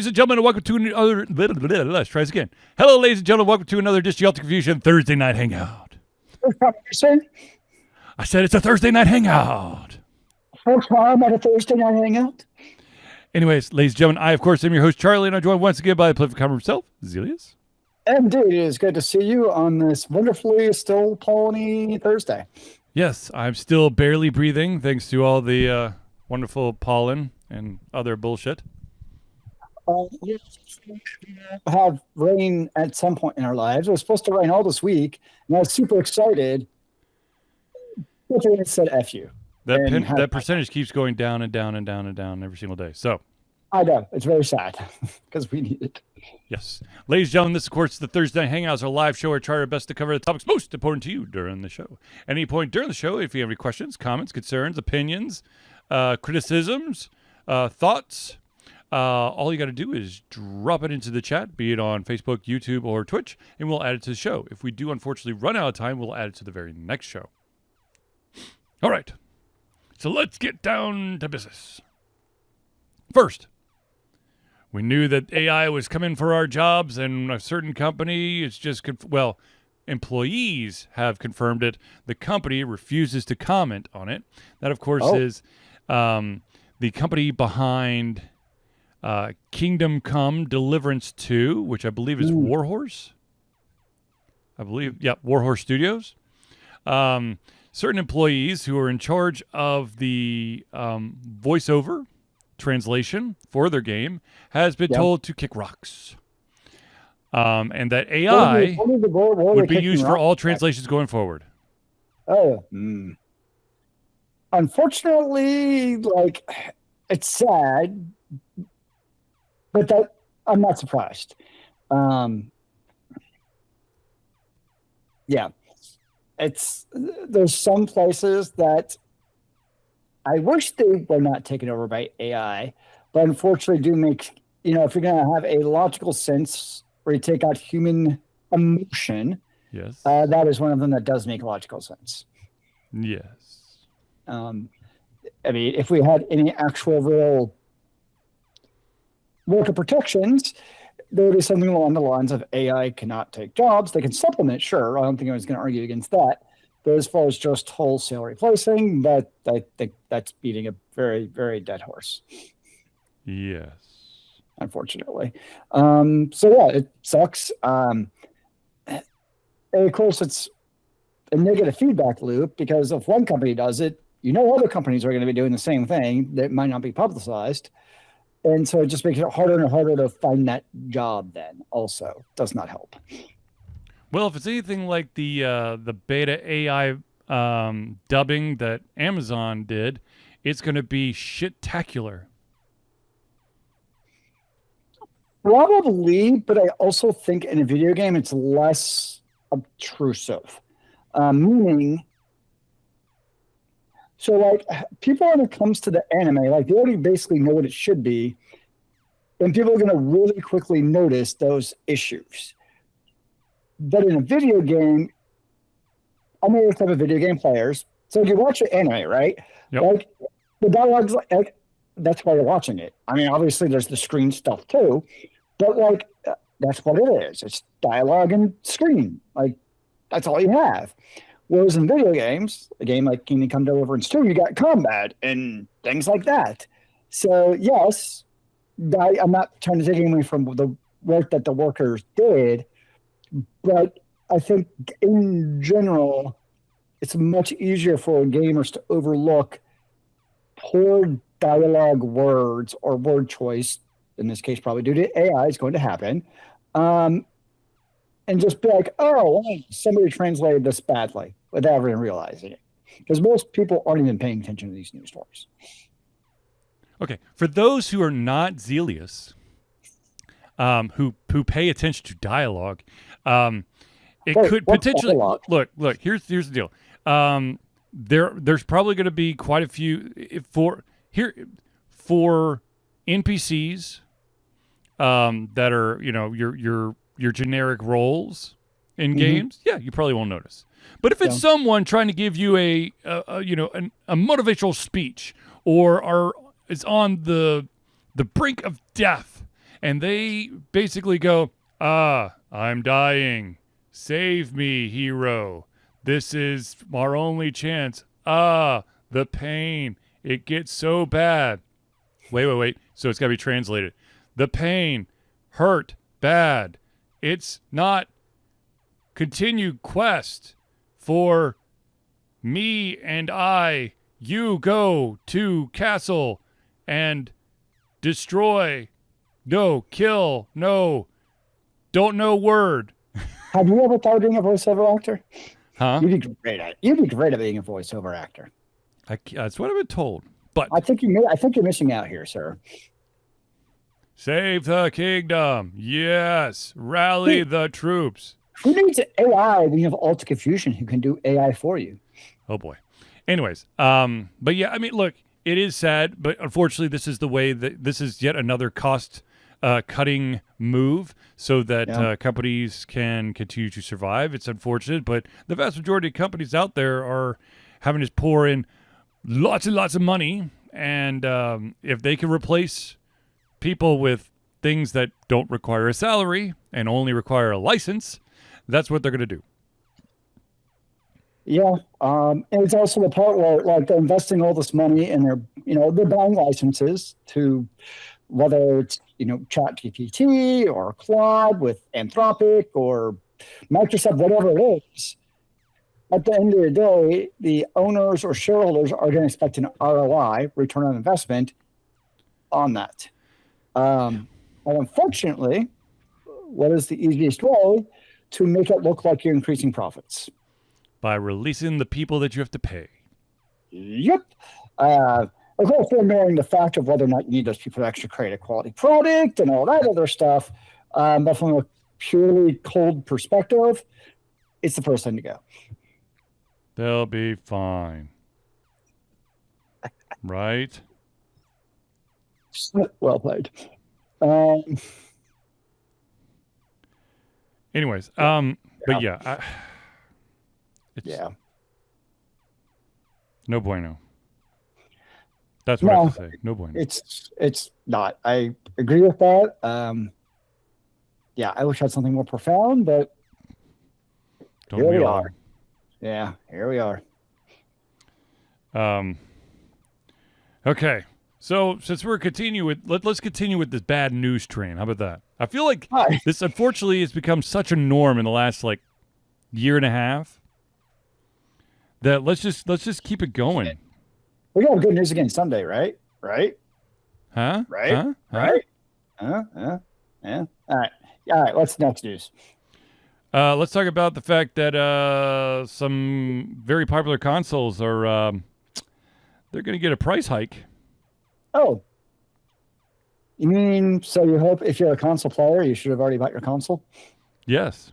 and gentlemen, and welcome to another. Let's try this again. Hello, ladies and gentlemen, welcome to another Disc Confusion Thursday night hangout. I said it's a Thursday night hangout. First time at a Thursday night hangout. Anyways, ladies and gentlemen, I, of course, am your host, Charlie, and I'm joined once again by the prolific comer himself, Zealeus. Indeed, it is good to see you on this wonderfully still polleny Thursday. Yes, I'm still barely breathing thanks to all the wonderful pollen and other bullshit. We have rain at some point in our lives. It was supposed to rain all this week, and I was super excited. But it said F you. That percentage keeps going down and down and down and down every single day. So I know. It's very sad because we need it. Yes. Ladies and gentlemen, this, of course, is the Thursday Night Hangouts, our live show where we try our best to cover the topics most important to you during the show. At any point during the show, if you have any questions, comments, concerns, opinions, criticisms, thoughts, all you got to do is drop it into the chat, be it on Facebook, YouTube, or Twitch, and we'll add it to the show. If we do, unfortunately, run out of time, we'll add it to the very next show. All right. So let's get down to business. First, we knew that AI was coming for our jobs, and a certain company is just, employees have confirmed it. The company refuses to comment on it. That, of course, is the company behind Kingdom Come Deliverance 2, which I believe is Warhorse. Warhorse Studios. Certain employees who are in charge of the voiceover translation for their game has been told to kick rocks. And that AI would be used for all translations going forward. Unfortunately, it's sad, but I'm not surprised. There's some places that I wish they were not taken over by AI, but unfortunately do make, if you're going to have a logical sense where you take out human emotion, yes, that is one of them that does make logical sense. Yes. If we had any actual real worker protections, there would be something along the lines of AI cannot take jobs. They can supplement, sure. I don't think anyone's going to argue against that. But as far as just wholesale replacing, I think that's beating a very, very dead horse. Yes. Unfortunately. It sucks. And of course, it's a negative feedback loop because if one company does it, other companies are going to be doing the same thing that might not be publicized. And so it just makes it harder and harder to find that job then also. Does not help. Well, if it's anything like the beta AI dubbing that Amazon did, it's going to be shit-tacular. Probably, but I also think in a video game it's less obtrusive. Meaning... So, people when it comes to the anime, they already basically know what it should be, and people are going to really quickly notice those issues. But in a video game, I'm a type of video game players. So if you watch an anime, right? Yep. The dialogue's that's why you're watching it. Obviously there's the screen stuff too, but that's what it is. It's dialogue and screen. That's all you have. Whereas in video games, a game like Kingdom Come Deliverance 2, you got combat and things like that. So, yes, I'm not trying to take anything from the work that the workers did, but I think in general, it's much easier for gamers to overlook poor dialogue words or word choice, in this case probably due to AI is going to happen, and just be like, oh, somebody translated this badly without even realizing it. Because most people aren't even paying attention to these news stories. Okay, for those who are not Zealeus, who pay attention to dialogue, could potentially look. Here's the deal. There's probably going to be quite a few for NPCs that are your generic roles in games. Yeah, you probably won't notice. But if it's someone trying to give you a motivational speech or is on the brink of death and they basically go, I'm dying. Save me, hero. This is our only chance. The pain. It gets so bad. Wait. So it's got to be translated. The pain, hurt, bad. It's not continued quest for me and I. You go to castle and destroy. No, kill. No, don't know word. Have you ever thought of being a voiceover actor? Huh? You'd be great at being a voiceover actor. That's what I've been told. But I think you're missing out here, sir. Save the kingdom. Yes. Rally the troops. Who needs AI when you have Alt Confusion who can do AI for you? Oh boy. Anyways, but yeah, I mean, look, it is sad, but unfortunately, this is the way that this is yet another cost cutting move so that companies can continue to survive. It's unfortunate, but the vast majority of companies out there are having to pour in lots and lots of money, and if they can replace people with things that don't require a salary and only require a license, that's what they're going to do. Yeah, and it's also the part where like they're investing all this money and they're buying licenses to whether it's ChatGPT or Claude with Anthropic or Microsoft, whatever it is. At the end of the day, the owners or shareholders are going to expect an ROI, return on investment, on that. And unfortunately, what is the easiest way to make it look like you're increasing profits? By releasing the people that you have to pay. Yep. Of course, they're ignoring the fact of whether or not you need those people to actually create a quality product and all that other stuff. But from a purely cold perspective, it's the first thing to go. They'll be fine. Right? Well played. Anyways, but yeah. Yeah. No bueno. That's what I have to say. No bueno. It's not. I agree with that. Yeah, I wish I had something more profound, but Don't here we we all? are. Yeah, here we are. Okay. So since we're continuing with let's continue with this bad news train. How about that? I feel like this unfortunately has become such a norm in the last like year and a half that let's just keep it going. We got good news again Sunday, right? Huh? Right? Huh? Right? Yeah. All right. What's the next news? Let's talk about the fact that some very popular consoles are they're going to get a price hike. Oh. You mean, so you hope if you're a console player, you should have already bought your console? Yes.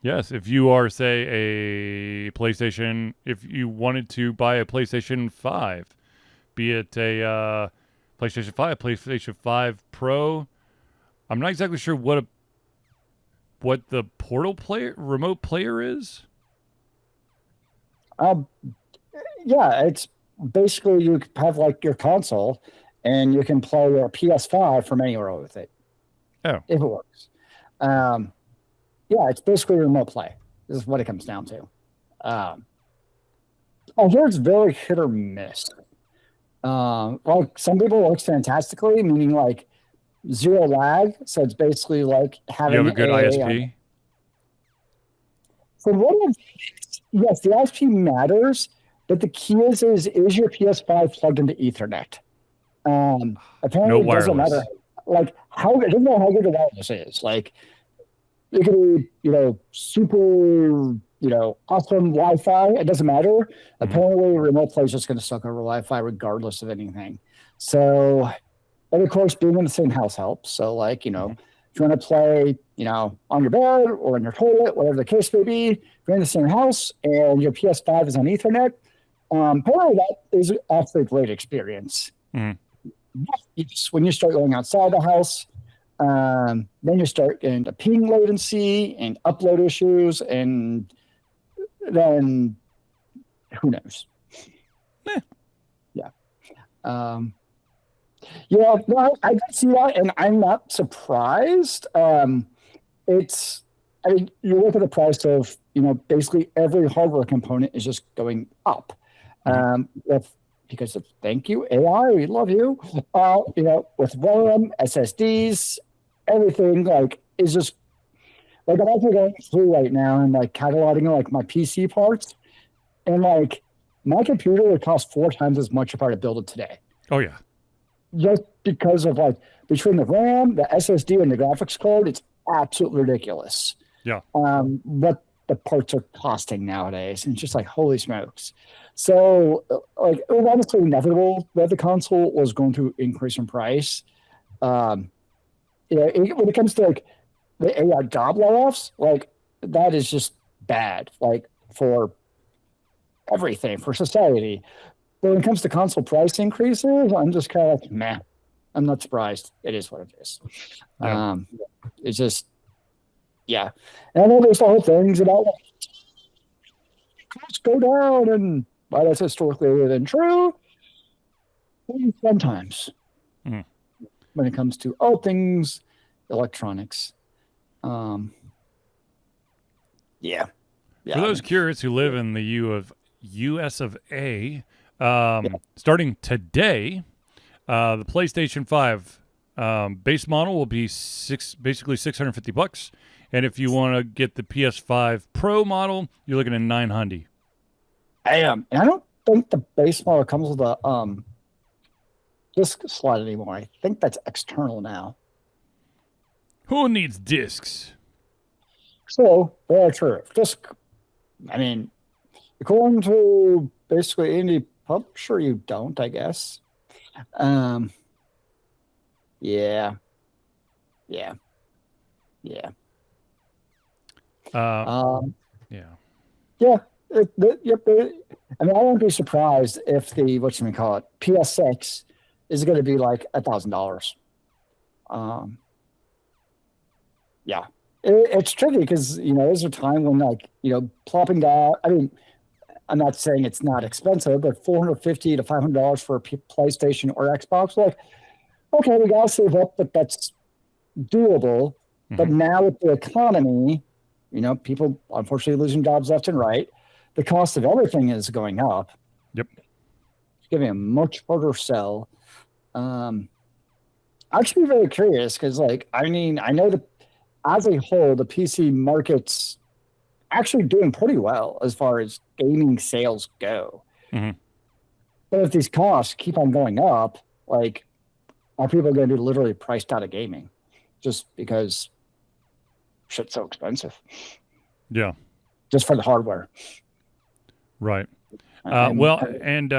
Yes, if you are, say, a PlayStation, if you wanted to buy a PlayStation 5, be it a PlayStation 5, PlayStation 5 Pro, I'm not exactly sure what the remote player is. Yeah, it's basically you have like your console and you can play your PS5 from anywhere with it. Oh. If it works. Yeah, it's basically remote play. This is what it comes down to. I hear it's very hit or miss. Like some people it works fantastically, meaning like zero lag. So it's basically like having you have a good ISP. So yes, the ISP matters, but the key is your PS5 plugged into Ethernet? Apparently, no it doesn't matter. Like it doesn't matter how good the wireless is. Like it could be, super, awesome Wi-Fi. It doesn't matter. Mm-hmm. Apparently, remote play is just going to suck over Wi-Fi regardless of anything. So, and of course, being in the same house helps. So, like, if you want to play, on your bed or in your toilet, whatever the case may be, if you're in the same house and your PS5 is on Ethernet, apparently that is actually a great experience. Mm-hmm. When you start going outside the house, then you start getting the ping latency and upload issues, and then who knows? Yeah. Yeah. Yeah, no, I did see that, and I'm not surprised. It's, I mean, you look at the price of, basically every hardware component is just going up. Mhm. With because of thank you AI, we love you. With RAM, SSDs, everything like is just like I'm actually going through right now and like cataloging like my PC parts, and like my computer would cost 4 times as much if I were to build it today, Oh yeah. just because of like between the RAM, the SSD, and the graphics card, it's absolutely ridiculous. Yeah. What the parts are costing nowadays, and it's just like holy smokes. So, like, it was honestly inevitable that the console was going to increase in price. Um, when it comes to like the AI job layoffs, like that is just bad, like for everything for society. But when it comes to console price increases, I'm just kind of like, meh. I'm not surprised. It is what it is. Yeah. It's just, yeah. And I know there's the whole things about like, costs go down, and well, that's historically been true. Sometimes Mhm. when it comes to all things electronics, um, yeah, For yeah, those curious who live in the US of A, yeah. starting today, the PlayStation 5 base model will be basically $650, and if you want to get the PS5 Pro model, you're looking at $900. I am, and I don't think the base model comes with a disc slot anymore. I think that's external now. Who needs discs? So very true. Just, I mean, according to basically any publisher, you don't, I guess. Um, yeah, yeah, yeah. Uh, Um, yeah. yeah. Yep. I mean, I won't be surprised if the what you call it PS6 is going to be like $1,000. Um, yeah, it's tricky because there's a time when like plopping down. I mean, I'm not saying it's not expensive, but $450 to $500 for a PlayStation or Xbox, like, okay, we gotta save up, but that's doable. But Hmm. now with the economy, people unfortunately losing jobs left and right. The cost of everything is going up. Yep. It's giving a much harder sell. I'm actually very curious because, like, I mean, I know that as a whole, the PC market's actually doing pretty well as far as gaming sales go. Hmm. But if these costs keep on going up, like, are people going to be literally priced out of gaming just because shit's so expensive Yeah. just for the hardware? Right. And Well, and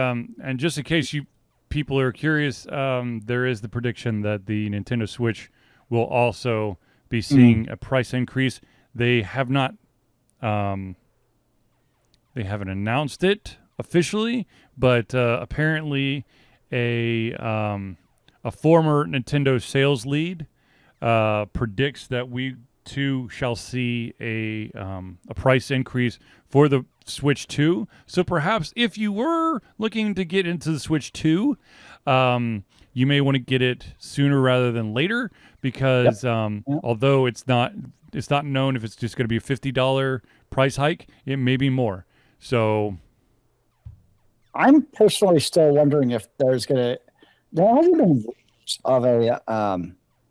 just in case you people are curious, there is the prediction that the Nintendo Switch will also be seeing a price increase. They have not, they haven't announced it officially, but apparently a former Nintendo sales lead predicts that we too shall see a price increase for the Switch 2. So perhaps if you were looking to get into the Switch 2, you may want to get it sooner rather than later because Yep. although it's not known if it's just going to be a $50 price hike, it may be more. So I'm personally still wondering if there hasn't been rumors of a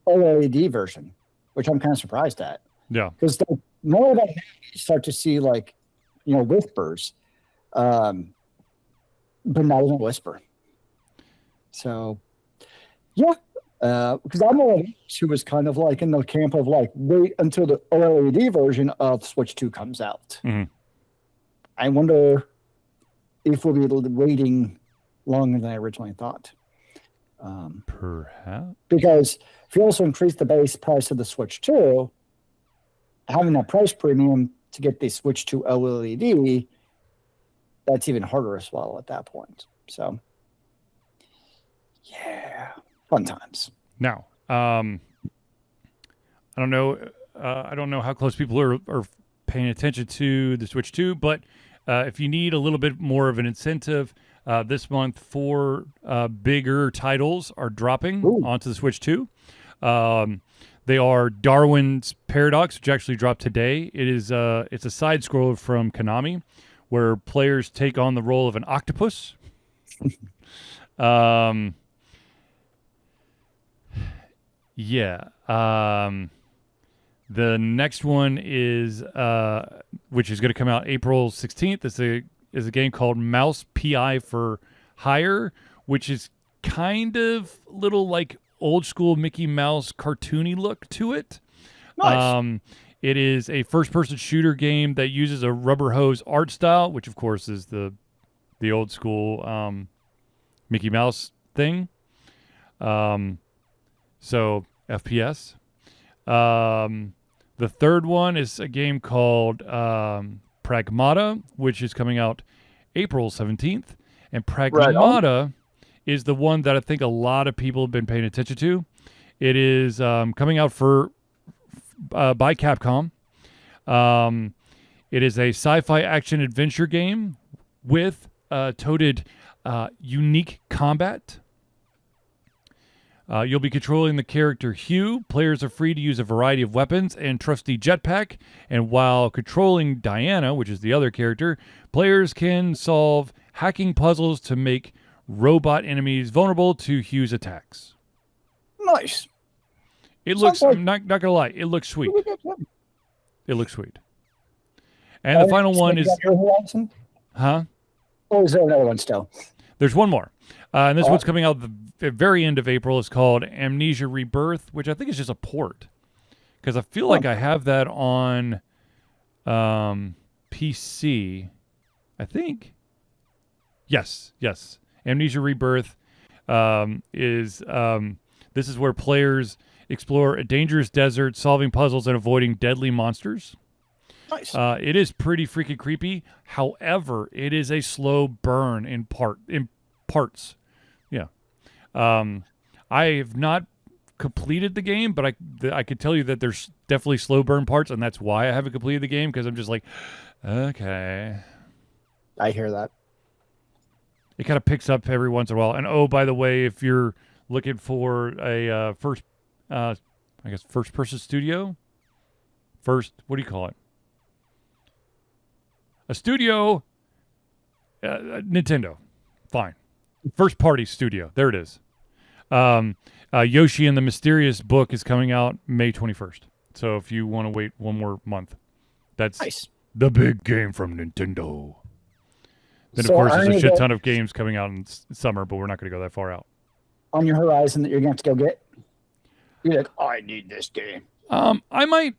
OLED version, which I'm kind of surprised at yeah. because the more that you start to see like whispers, um, but not even a whisper. So yeah, because I'm one of those who was kind of like in the camp of like wait until the OLED version of Switch 2 comes out. Hmm. I wonder if we'll be waiting longer than I originally thought. Perhaps. Because if you also increase the base price of the Switch 2, having that price premium to get the Switch 2 OLED, that's even harder as well at that point. So, yeah, fun times. Now, I don't know. I don't know how close people are paying attention to the Switch 2, but if you need a little bit more of an incentive, This month, 4 bigger titles are dropping Ooh. onto the Switch 2. They are Darwin's Paradox, which actually dropped today. It's a side scroller from Konami, where players take on the role of an octopus. The next one is which is going to come out April 16th. Is a game called Mouse PI for Hire, which is kind of little like old school Mickey Mouse cartoony look to it. Nice. It is a first-person shooter game that uses a rubber hose art style, which of course is the old school Mickey Mouse thing. So FPS. The third one is a game called Pragmata, which is coming out April 17th. And Pragmata is the one that I think a lot of people have been paying attention to. It is coming out by Capcom. It is a sci-fi action adventure game with toted unique combat. You'll be controlling the character Hugh. Players are free to use a variety of weapons and trusty jetpack. And while controlling Diana, which is the other character, players can solve hacking puzzles to make robot enemies vulnerable to Hugh's attacks. Nice. It looks, I'm not going to lie, it looks sweet. It looks sweet. And the final one is... Huh? Or is there another one still? There's one more. And this one's coming out the very end of April. It's called Amnesia Rebirth, which I think is just a port. Because I feel like I have that on PC. I think. Yes. Amnesia Rebirth is this is where players explore a dangerous desert, solving puzzles and avoiding deadly monsters. Nice. It is pretty freaking creepy. However, it is a slow burn in parts. Yeah. I have not completed the game, but I could tell you that there's definitely slow burn parts, and that's why I haven't completed the game, because I'm just like, okay. I hear that. It kind of picks up every once in a while. And oh, by the way, if you're looking for a first-person studio, what do you call it? A studio, Nintendo. Fine. First-party studio. There it is. Yoshi and the Mysterious Book is coming out May 21st. So if you want to wait one more month, that's nice. The big game from Nintendo. Then, of course, there's a shit ton of games coming out in summer, but we're not going to go that far out. On your horizon that you're going to have to go get? You're like, I need this game. I might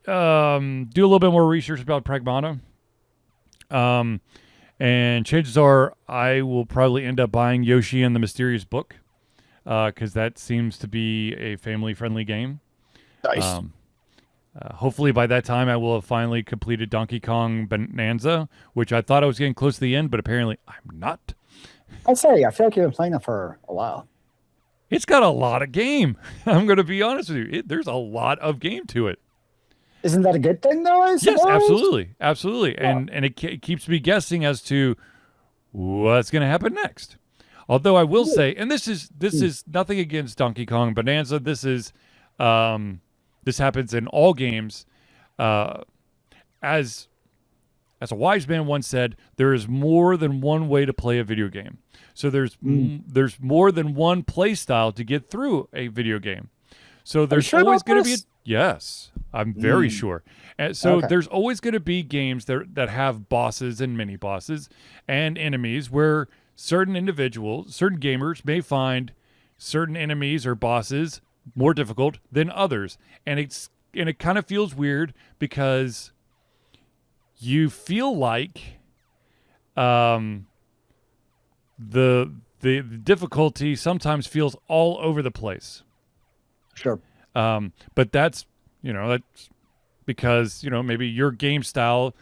do a little bit more research about Pragmata. And chances are I will probably end up buying Yoshi and the Mysterious Book, because that seems to be a family-friendly game. Nice. Hopefully by that time I will have finally completed Donkey Kong Bonanza, which I thought I was getting close to the end, but apparently I'm not. I feel like you've been playing it for a while. It's got a lot of game. I'm going to be honest with you. There's a lot of game to it. Isn't that a good thing, though? Yes, absolutely. Yeah. And it keeps me guessing as to what's going to happen next. Although I will say, and this is nothing against Donkey Kong Bonanza. This happens in all games. As a wise man once said, there is more than one way to play a video game. So there's more than one play style to get through a video game. So there's always going to be yes, I'm very sure. And so there's always going to be games that have bosses and mini bosses and enemies where certain individuals, certain gamers may find certain enemies or bosses more difficult than others. And it kind of feels weird because you feel like the difficulty sometimes feels all over the place. Sure. But that's because, maybe your game style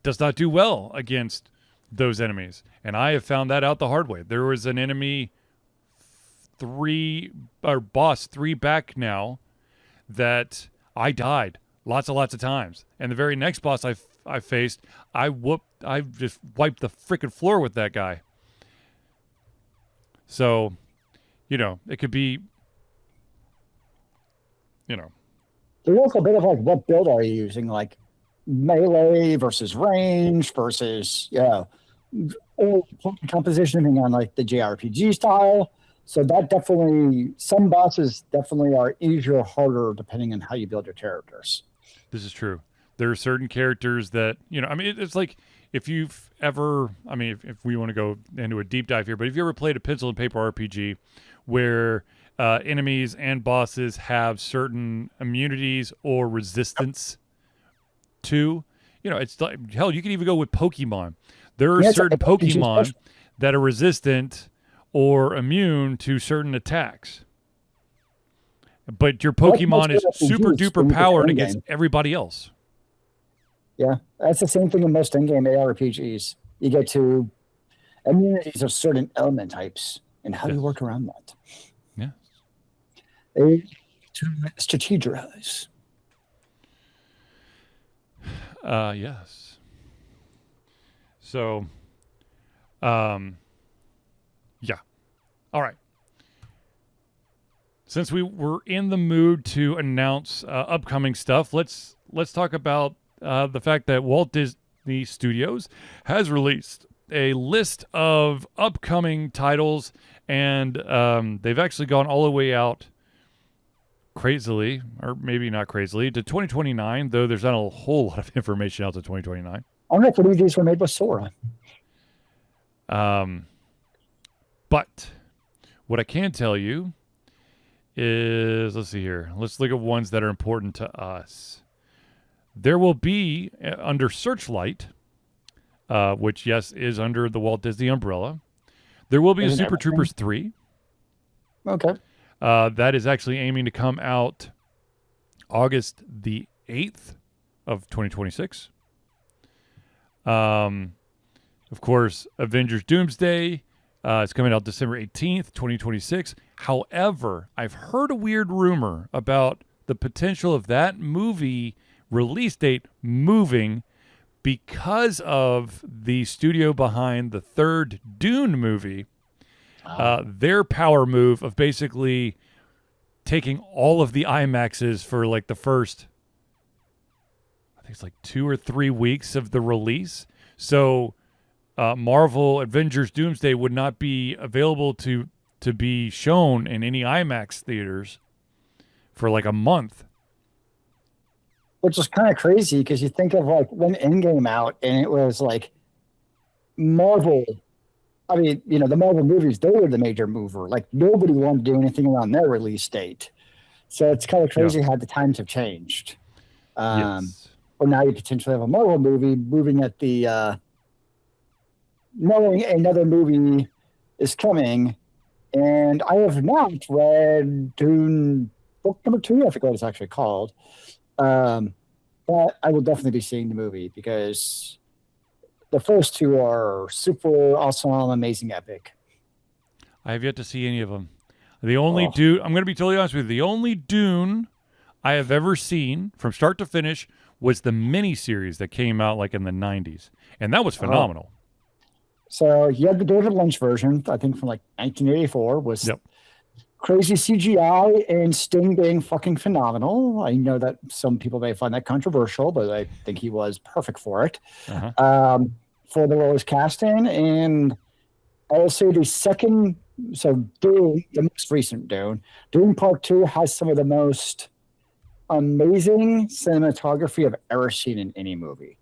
does not do well against those enemies. And I have found that out the hard way. There was an enemy boss 3 back now that I died lots of times. And the very next boss I I faced, I just wiped the freaking floor with that guy. So, it could be, There's also a bit of like, what build are you using? Like melee versus range versus, or composition, depending on like the JRPG style. So that definitely, some bosses definitely are easier or harder depending on how you build your characters. This is true. There are certain characters that, it's like if you've ever, if we want to go into a deep dive here, but if you ever played a pencil and paper RPG where enemies and bosses have certain immunities or resistance to, it's like, hell, you can even go with Pokemon. There are certain Pokemon that are resistant or immune to certain attacks. But your Pokemon is super duper powered against everybody else. Yeah, that's the same thing in most in-game ARPGs. You get to immunities of certain element types, and how do you work around that? Yeah. To strategize. Yes. So, yeah. All right. Since we were in the mood to announce upcoming stuff, let's talk about the fact that Walt Disney Studios has released a list of upcoming titles, and they've actually gone all the way out crazily, or maybe not crazily, to 2029, though there's not a whole lot of information out to 2029. I don't know if any of these were made with Sora. But what I can tell you is, let's see here. Let's look at ones that are important to us. There will be, under Searchlight, which, yes, is under the Walt Disney umbrella, there will be a Super Troopers 3. Okay. That is actually aiming to come out August the 8th of 2026. Of course, Avengers Doomsday is coming out December 18th, 2026. However, I've heard a weird rumor about the potential of that movie release date moving because of the studio behind the third Dune movie. Their power move of basically taking all of the IMAXs for like the first, I think it's like 2 or 3 weeks of the release. So Marvel Avengers Doomsday would not be available to be shown in any IMAX theaters for like a month. Which is kind of crazy because you think of like when Endgame out and it was like Marvel. I mean, the Marvel movies, they were the major mover. Like nobody wanted to do anything around their release date. So it's kind of crazy how the times have changed. Yes. Or now you potentially have a Marvel movie moving at the knowing another movie is coming. And I have not read Dune book number 2. I forget what it's actually called. But I will definitely be seeing the movie because the first 2 are super awesome, amazing, epic. I have yet to see any of them. The only Dune, I'm going to be totally honest with you, the only Dune I have ever seen from start to finish was the miniseries that came out like in the 90s. And that was phenomenal. So you had the David Lynch version, I think from like 1984, was crazy CGI and Sting being fucking phenomenal. I know that some people may find that controversial, but I think he was perfect for it. For the role of casting. And I will say the second, so Dune, the most recent Dune Part 2 has some of the most amazing cinematography I've ever seen in any movie.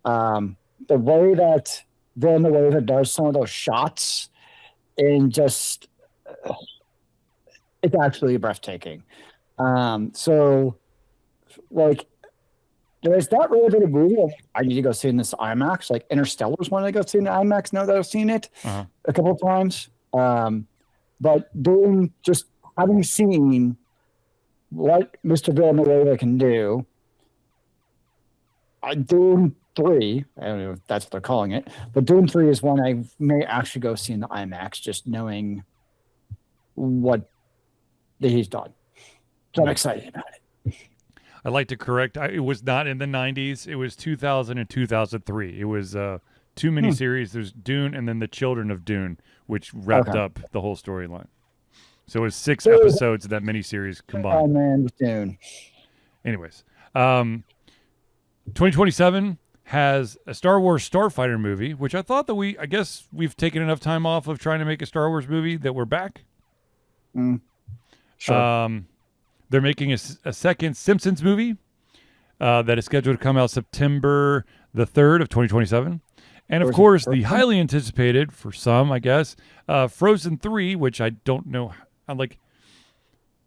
The way that Villeneuve does some of those shots and just it's absolutely breathtaking. So like there's not really been a movie I need to go see in this IMAX. Like Interstellar's one I go see in the IMAX now that I've seen it a couple of times. But doing just having seen what Mr. Villeneuve can do, Dune 3, I don't know if that's what they're calling it, but Dune 3 is one I may actually go see in the IMAX just knowing what he's done. So I'm excited about it. I'd like to correct. It was not in the 90s. It was 2000 and 2003. It was two miniseries. There's Dune and then The Children of Dune, which wrapped up the whole storyline. So it was 6 episodes of that miniseries combined. Oh, man, Dune. Anyways, 2027 has a Star Wars Starfighter movie, which I thought that I guess we've taken enough time off of trying to make a Star Wars movie that we're back. Sure. They're making a second Simpsons movie that is scheduled to come out September the 3rd of 2027. And of course, the highly anticipated, for some, I guess, Frozen 3, which I don't know. I'm like,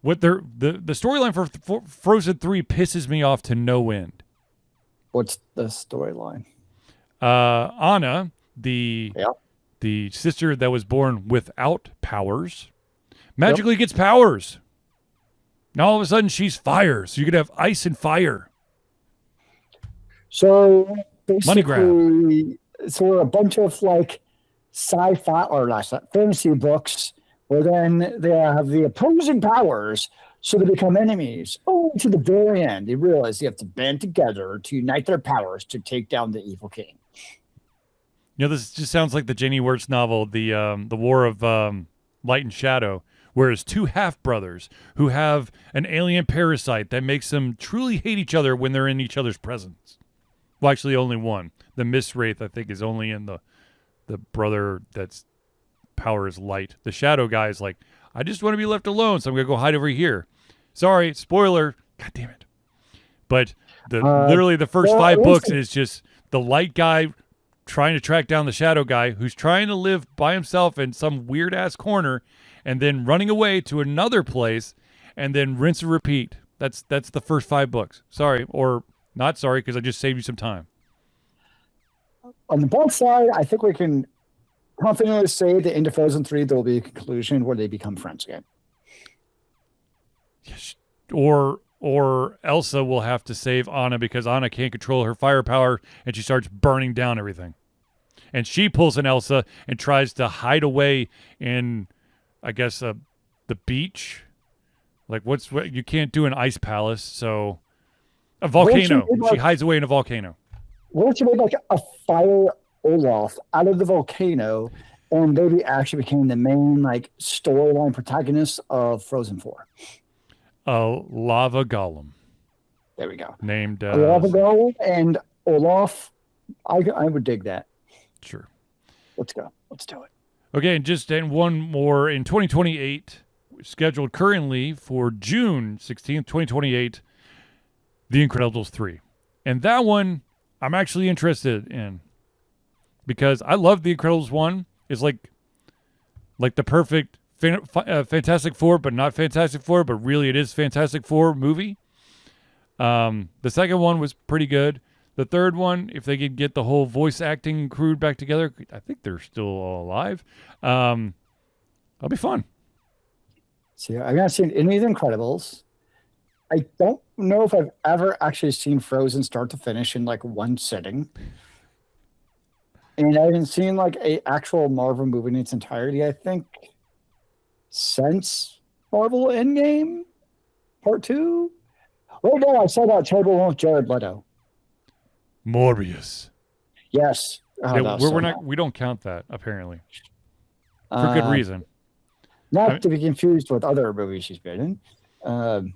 what the storyline for Frozen 3 pisses me off to no end. What's the storyline? Anna, the sister that was born without powers, magically gets powers. Now all of a sudden she's fire, so you could have ice and fire. So Money grab. basically, so a bunch of like sci-fi or fantasy books where then they have the opposing powers, so they become enemies. Oh, to the very end, they realize they have to band together to unite their powers to take down the evil king. You know, this just sounds like the Janie Wirtz novel, the War of Light and Shadow, whereas two half-brothers who have an alien parasite that makes them truly hate each other when they're in each other's presence. Well, actually, only one. The Miss Wraith, I think, is only in the brother that's power is light. The Shadow guy is like, I just want to be left alone, so I'm going to go hide over here. Sorry, spoiler. God damn it. But literally the first 5 books is just the light guy trying to track down the Shadow guy who's trying to live by himself in some weird-ass corner and then running away to another place and then rinse and repeat. That's the first 5 books. Sorry, or not sorry, because I just saved you some time. On the bad side, I think we can confidently say that into Frozen 3, there will be a conclusion where they become friends again. Yes. Or Elsa will have to save Anna because Anna can't control her firepower and she starts burning down everything. And she pulls an Elsa and tries to hide away in, I guess, the beach. Like, what you can't do an ice palace, so a volcano. She hides away in a volcano. What if you made like a fire Olaf out of the volcano, and they actually became the main like storyline protagonists of Frozen 4? Lava Golem. There we go. Named Lava Golem and Olaf. I would dig that. Sure. Let's go. Let's do it. Okay, and one more in 2028, scheduled currently for June 16th, 2028, The Incredibles 3. And that one I'm actually interested in because I love The Incredibles 1. It's like the perfect Fantastic Four, but not Fantastic Four, but really it is Fantastic Four movie. The second one was pretty good. The third one, if they could get the whole voice acting crew back together, I think they're still all alive. That'll be fun. See, I've not seen any of the Incredibles. I don't know if I've ever actually seen Frozen start to finish in like one sitting. And I haven't seen like a actual Marvel movie in its entirety, I think, since Marvel Endgame Part 2. Right now, I saw that terrible one with Jared Leto. Morbius. Yes. Yeah, we don't count that, apparently. For good reason. Not to be confused with other movies she's been in.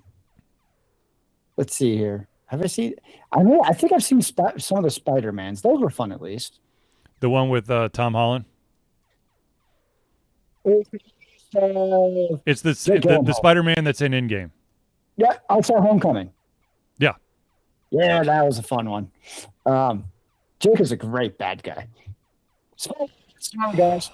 Let's see here. Have I seen? I think I've seen some of the Spider-Mans. Those were fun, at least. The one with Tom Holland. It's the Spider-Man that's in Endgame. Yeah, I saw Homecoming. Yeah. Yeah, that was a fun one. Jake is a great bad guy. Smart guys.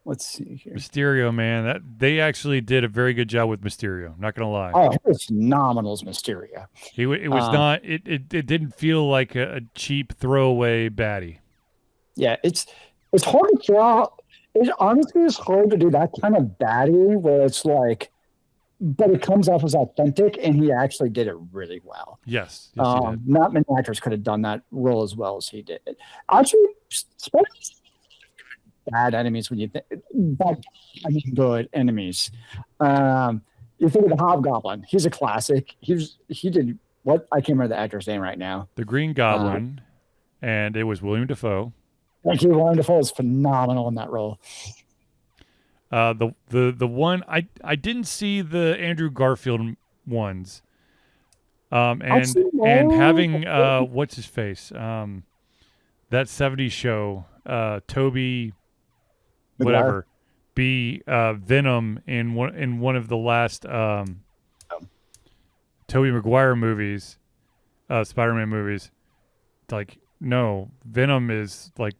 Let's see here. Mysterio, man, they actually did a very good job with Mysterio. Not gonna lie. Oh, he was phenomenal as Mysterio. It was not. It didn't feel like a cheap throwaway baddie. Yeah, it's hard to draw. It honestly is hard to do that kind of baddie where it's like, but it comes off as authentic, and he actually did it really well. Yes he did. Not many actors could have done that role as well as he did. Actually, bad enemies when you think, but I mean good enemies. You think of the Hobgoblin. He's a classic. He did what? I can't remember the actor's name right now. The Green Goblin, and it was William Dafoe. Thank you. William Dafoe is phenomenal in that role. The one I didn't see the Andrew Garfield ones. And having what's his face? That 70s show, Toby whatever, be Venom in one of the last Tobey Maguire movies, Spider-Man movies. Like, no, Venom is like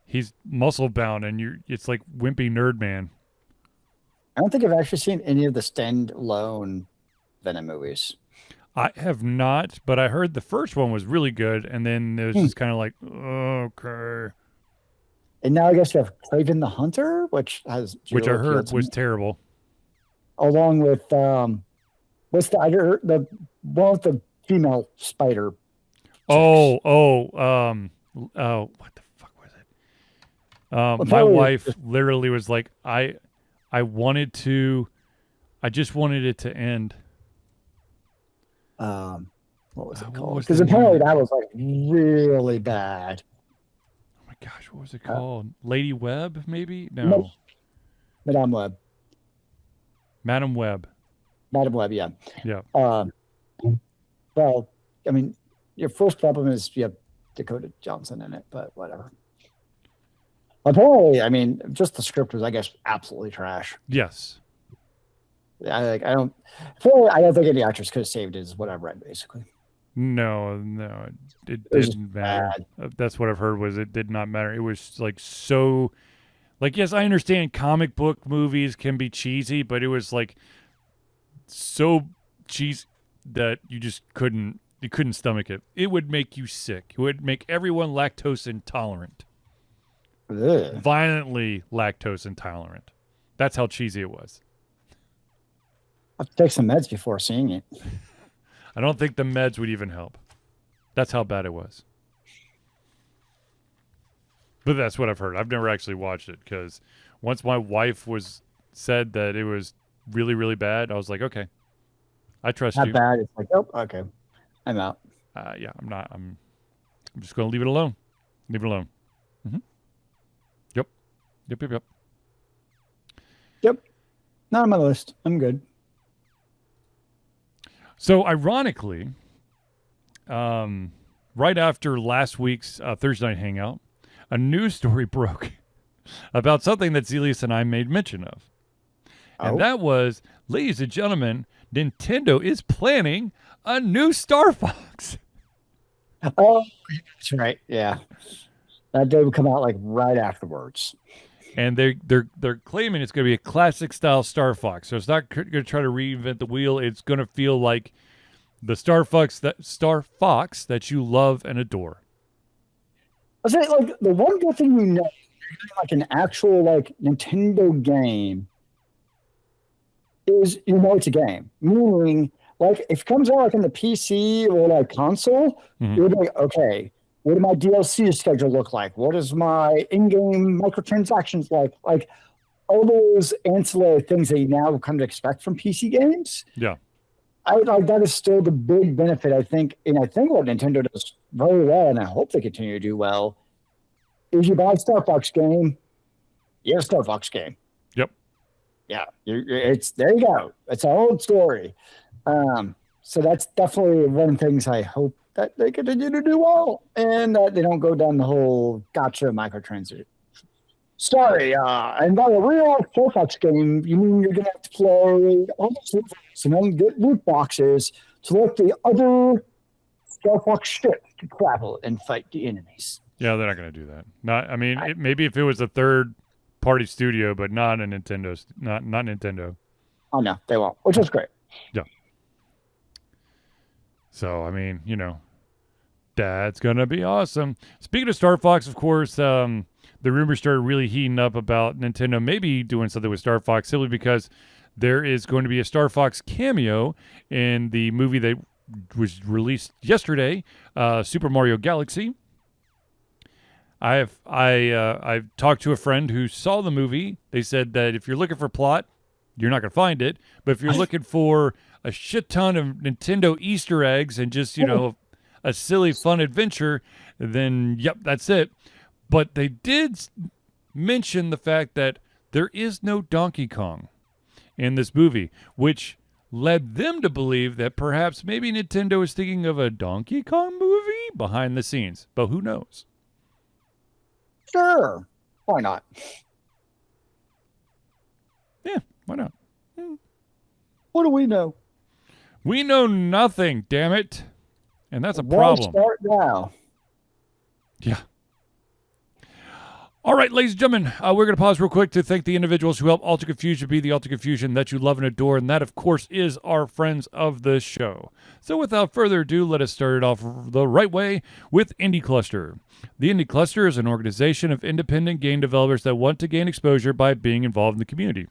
he's muscle bound, and it's like wimpy nerd man. I don't think I've actually seen any of the standalone Venom movies. I have not, but I heard the first one was really good, and then it was just kind of like, okay. And now I guess you have Kraven the Hunter, which I heard was terrible. Along with what's the one with the female spider? Oh, what the fuck was it? My wife literally was like, I just wanted it to end. What was it called? Because apparently that was like really bad. Oh my gosh, what was it called? Lady Webb, maybe? No. Madame Web. Madam Web. Madame Web, yeah. Yeah. Well, I mean, your first problem is you have Dakota Johnson in it, but whatever. Apparently, I mean, just the script was, I guess, absolutely trash. Yes. I don't think any actress could have saved it, is what I've read, basically. No, it didn't matter. That's what I've heard, was it did not matter. It was like so, like, yes, I understand comic book movies can be cheesy, but it was like so cheesy that you just couldn't stomach it. It would make you sick. It would make everyone lactose intolerant. Ugh. Violently lactose intolerant. That's how cheesy it was. I have to take some meds before seeing it. I don't think the meds would even help. That's how bad it was. But that's what I've heard. I've never actually watched it, because once my wife said that it was really, really bad, I was like, okay, I trust you. Not bad. It's like, oh, okay, I'm out. Yeah, I'm not. I'm just going to leave it alone. Leave it alone. Mm-hmm. Yep. Yep. Not on my list. I'm good. So ironically, right after last week's Thursday Night Hangout, a news story broke about something that Zealeus and I made mention of. And that was, ladies and gentlemen, Nintendo is planning a new Star Fox. Oh, that's right. Yeah. That day would come out like right afterwards. And they're claiming it's going to be a classic style Star Fox. So it's not going to try to reinvent the wheel. It's going to feel like the Star Fox that you love and adore. I say, like, the one good thing like an actual like Nintendo game is it's a game. Meaning, like, if it comes out like in the PC or like console, you're like, okay, what do my DLC schedule look like? What is my in-game microtransactions like? Like all those ancillary things that you now come to expect from PC games. Yeah. That is still the big benefit, I think. And I think what Nintendo does very well, and I hope they continue to do well, is you buy a Star Fox game, you have a Star Fox game. Yep. Yeah. There you go. It's an old story. So that's definitely one of the things I hope that they continue to do well, and that they don't go down the whole gotcha microtransaction. Sorry, and by a real Star Fox game, you mean you're going to have to play all those loot boxes and then get loot boxes to let the other Star Fox ship to travel and fight the enemies. Yeah, they're not going to do that. Maybe if it was a third-party studio, but not a Nintendo, not Nintendo. Oh no, they won't, which is great. Yeah. So, that's going to be awesome. Speaking of Star Fox, of course, the rumors started really heating up about Nintendo maybe doing something with Star Fox, simply because there is going to be a Star Fox cameo in the movie that was released yesterday, Super Mario Galaxy. I've talked to a friend who saw the movie. They said that if you're looking for plot, you're not going to find it. But if you're looking for a shit ton of Nintendo Easter eggs and just, a silly, fun adventure, then, yep, that's it. But they did mention the fact that there is no Donkey Kong in this movie, which led them to believe that perhaps maybe Nintendo is thinking of a Donkey Kong movie behind the scenes. But who knows? Sure. Why not? Yeah, why not? What do we know? We know nothing, damn it. And that's a Why problem. start now? Yeah. All right, ladies and gentlemen, we're going to pause real quick to thank the individuals who help Alter Confusion be the Alter Confusion that you love and adore, and that, of course, is our friends of the show. So without further ado, let us start it off the right way with Indie Cluster. The Indie Cluster is an organization of independent game developers that want to gain exposure by being involved in the community.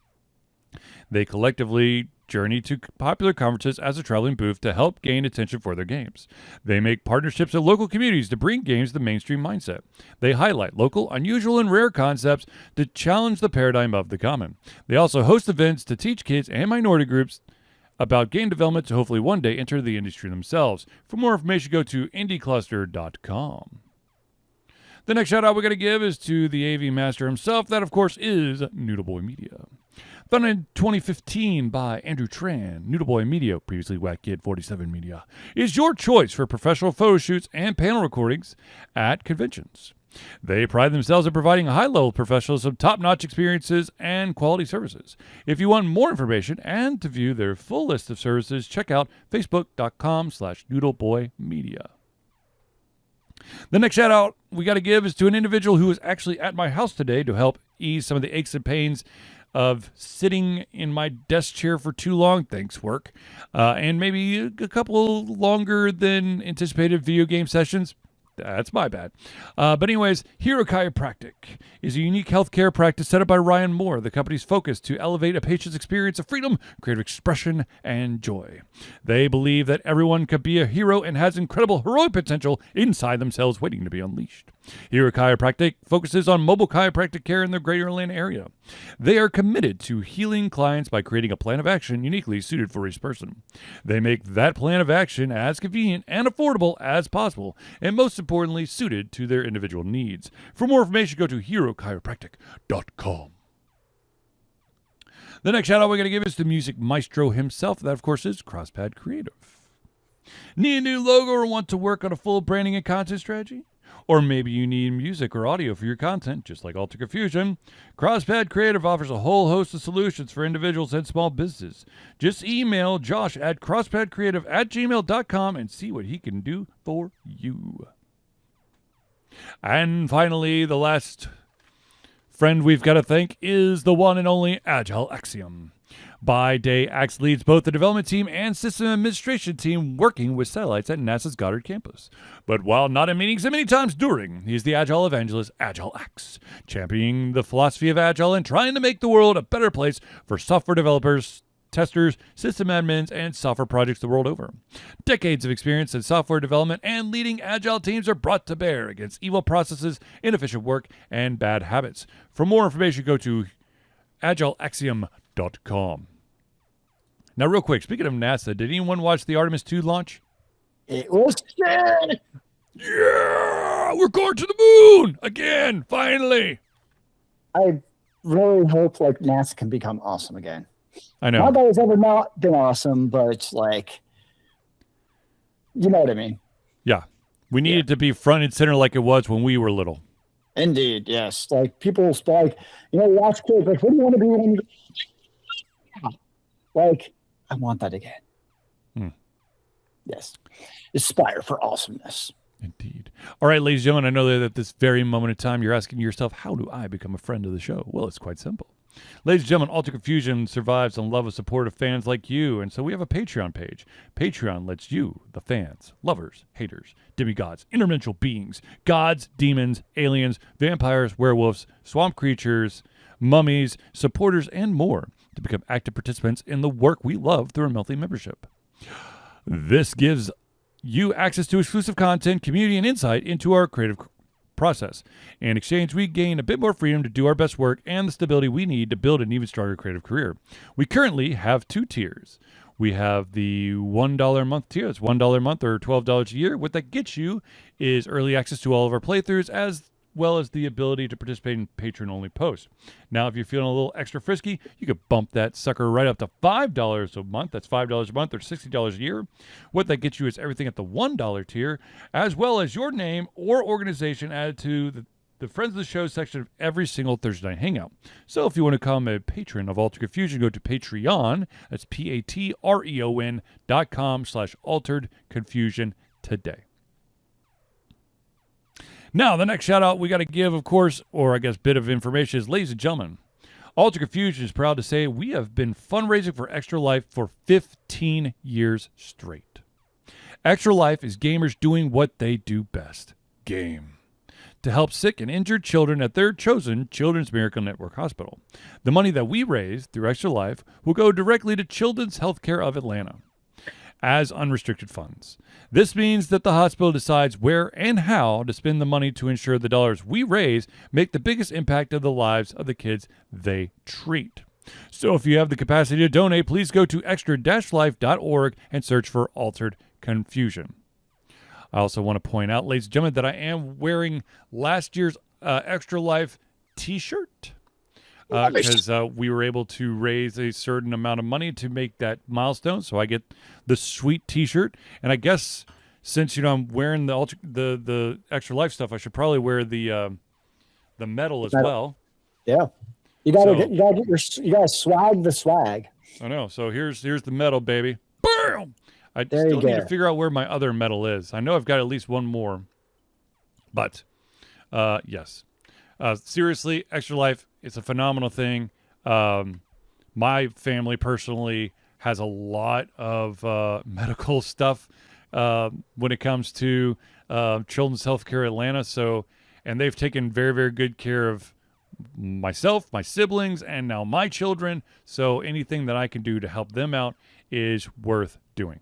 They collectively journey to popular conferences as a traveling booth to help gain attention for their games. They make partnerships with local communities to bring games to the mainstream mindset. They highlight local, unusual, and rare concepts to challenge the paradigm of the common. They also host events to teach kids and minority groups about game development to hopefully one day enter the industry themselves. For more information, go to indiecluster.com. The next shout out we're going to give is to the AV master himself. That, of course, is Noodleboy Media. Founded in 2015 by Andrew Tran, Noodleboy Media, previously Wack Kid 47 Media, is your choice for professional photo shoots and panel recordings at conventions. They pride themselves in providing high-level professionalism, top-notch experiences, and quality services. If you want more information and to view their full list of services, check out facebook.com/noodleboymedia. The next shout out we got to give is to an individual who was actually at my house today to help ease some of the aches and pains of sitting in my desk chair for too long, thanks work, and maybe a couple longer than anticipated video game sessions. That's my bad. But anyways, Hero Chiropractic is a unique healthcare practice set up by Ryan Moore, the company's focus to elevate a patient's experience of freedom, creative expression, and joy. They believe that everyone could be a hero and has incredible heroic potential inside themselves waiting to be unleashed. Hero Chiropractic focuses on mobile chiropractic care in the Greater Atlanta area. They are committed to healing clients by creating a plan of action uniquely suited for each person. They make that plan of action as convenient and affordable as possible, and most importantly, suited to their individual needs. For more information, go to herochiropractic.com. The next shout out we're going to give is the music maestro himself. That, of course, is CrossPad Creative. Need a new logo or want to work on a full branding and content strategy? Or maybe you need music or audio for your content, just like Alter Confusion. CrossPad Creative offers a whole host of solutions for individuals and small businesses. Just email Josh at crosspadcreative@gmail.com and see what he can do for you. And finally, the last friend we've got to thank is the one and only Agile Axiom. By day, Axe leads both the development team and system administration team working with satellites at NASA's Goddard campus. But while not in meetings and many times during, he is the Agile evangelist, Agile Axe, championing the philosophy of Agile and trying to make the world a better place for software developers, testers, system admins, and software projects the world over. Decades of experience in software development and leading Agile teams are brought to bear against evil processes, inefficient work, and bad habits. For more information, go to agileaxiom.com. Now, real quick, speaking of NASA, did anyone watch the Artemis 2 launch? It was good. Yeah! We're going to the moon! Again! Finally! I really hope NASA can become awesome again. I know. Not that it's ever not been awesome, but it's you know what I mean. Yeah. We need it to be front and center like it was when we were little. Indeed, yes. People watch kids, what do you want to be when you... I want that again. Yes. Aspire for awesomeness. Indeed. All right, ladies and gentlemen, I know that at this very moment in time, you're asking yourself, how do I become a friend of the show? Well, it's quite simple. Ladies and gentlemen, Alter Confusion survives on love and support of fans like you, and so we have a Patreon page. Patreon lets you, the fans, lovers, haters, demigods, interdimensional beings, gods, demons, aliens, vampires, werewolves, swamp creatures, mummies, supporters, and more to become active participants in the work we love through a monthly membership. This gives you access to exclusive content, community, and insight into our creative process. In exchange, we gain a bit more freedom to do our best work and the stability we need to build an even stronger creative career. We currently have 2 tiers. We have the $1 a month tier. It's $1 a month or $12 a year. What that gets you is early access to all of our playthroughs, as well as the ability to participate in patron-only posts. Now, if you're feeling a little extra frisky, you could bump that sucker right up to $5 a month. That's $5 a month or $60 a year. What that gets you is everything at the $1 tier, as well as your name or organization added to the Friends of the Show section of every single Thursday Night Hangout. So if you want to become a patron of Altered Confusion, go to Patreon. That's patreon.com/Altered Confusion today. Now, the next shout out we got to give, of course, or I guess bit of information is, ladies and gentlemen, Altered Confusion is proud to say we have been fundraising for Extra Life for 15 years straight. Extra Life is gamers doing what they do best, game, to help sick and injured children at their chosen Children's Miracle Network hospital. The money that we raise through Extra Life will go directly to Children's Healthcare of Atlanta as unrestricted funds. This means that the hospital decides where and how to spend the money to ensure the dollars we raise make the biggest impact of the lives of the kids they treat. So if you have the capacity to donate, please go to extra-life.org and search for Altered Confusion. I also want to point out, ladies and gentlemen, that I am wearing last year's Extra Life t-shirt because we were able to raise a certain amount of money to make that milestone. So I get the sweet t-shirt. And I guess since, I'm wearing the Extra Life stuff, I should probably wear the medal as well. Yeah. You gotta swag the swag. I know. So here's the medal, baby. Boom! I There still you need go. to figure out where my other medal is. I know I've got at least one more. But, yes. Seriously, Extra Life, it's a phenomenal thing. My family personally has a lot of medical stuff when it comes to Children's Healthcare Atlanta. And they've taken very, very good care of myself, my siblings, and now my children. So anything that I can do to help them out is worth doing.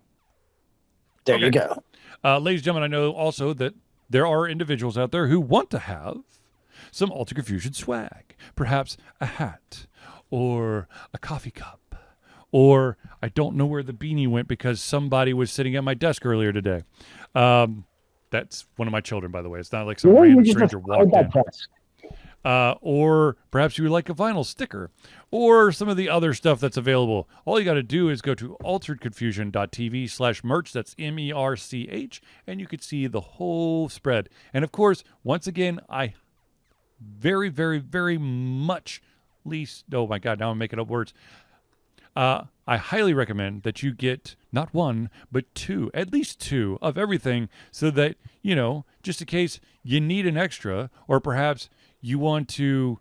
There you go. Ladies and gentlemen, I know also that there are individuals out there who want to have some Altered Confusion swag. Perhaps a hat or a coffee cup. Or I don't know where the beanie went because somebody was sitting at my desk earlier today. That's one of my children, by the way. It's not like some random stranger walked in. Or perhaps you would like a vinyl sticker or some of the other stuff that's available. All you got to do is go to alteredconfusion.tv/merch. That's MERCH. And you could see the whole spread. And of course, once again, I very, very, very much oh my God, now I'm making up words. I highly recommend that you get not one, but at least two of everything so that, just in case you need an extra or perhaps you want to